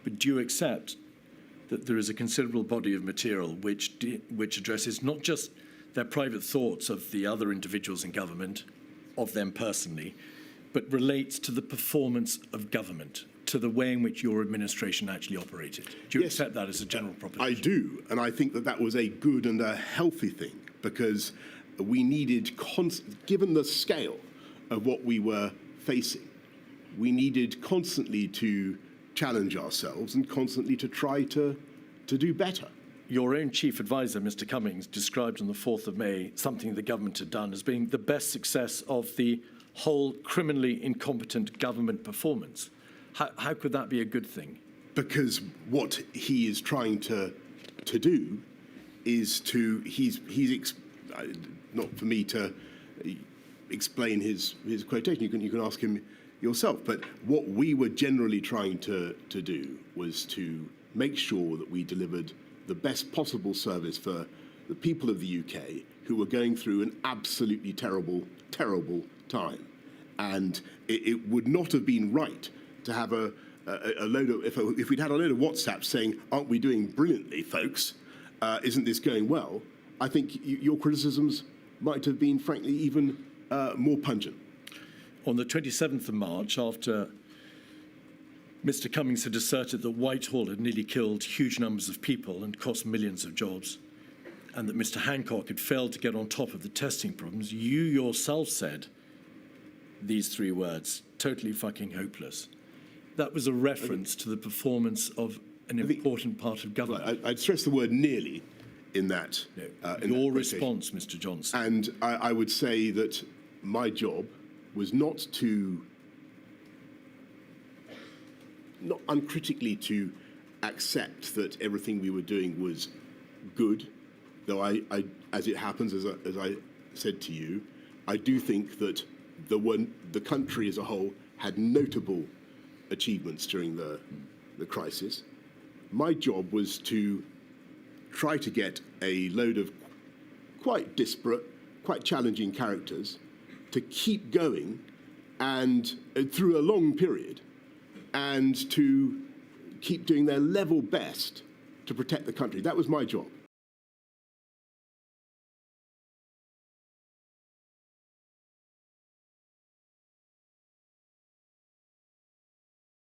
But do you accept that there is a considerable body of material which addresses not just their private thoughts of the other individuals in government, of them personally, but relates to the performance of government, to the way in which your administration actually operated? Do you accept that as a general proposition? I do, and I think that that was a good and a healthy thing, because we needed, given the scale of what we were facing, we needed constantly to challenge ourselves and constantly to try to do better. Your own chief advisor, Mr. Cummings, described on the 4th of May something the government had done as being the best success of the whole criminally incompetent government performance. How could that be a good thing? Because what he is trying to do is not for me to explain his quotation. You can ask him yourself. But what we were generally trying to do was to make sure that we delivered the best possible service for the people of the UK who were going through an absolutely terrible, terrible time. And it would not have been right to have a load of, if we'd had a load of WhatsApps saying, aren't we doing brilliantly, folks? Isn't this going well? I think your criticisms might have been, frankly, even more pungent. On the 27th of March, after Mr. Cummings had asserted that Whitehall had nearly killed huge numbers of people and cost millions of jobs, and that Mr. Hancock had failed to get on top of the testing problems, you yourself said these 3 words, totally fucking hopeless. That was a reference to the performance of an important part of government. Right, I'd stress the word nearly in that. No, your response, Mr. Johnson. And I would say that my job was not uncritically to accept that everything we were doing was good, though as it happens, as I said to you, I do think that the country as a whole had notable achievements during the crisis. My job was to try to get a load of quite disparate, quite challenging characters to keep going and through a long period, and to keep doing their level best to protect the country. That was my job.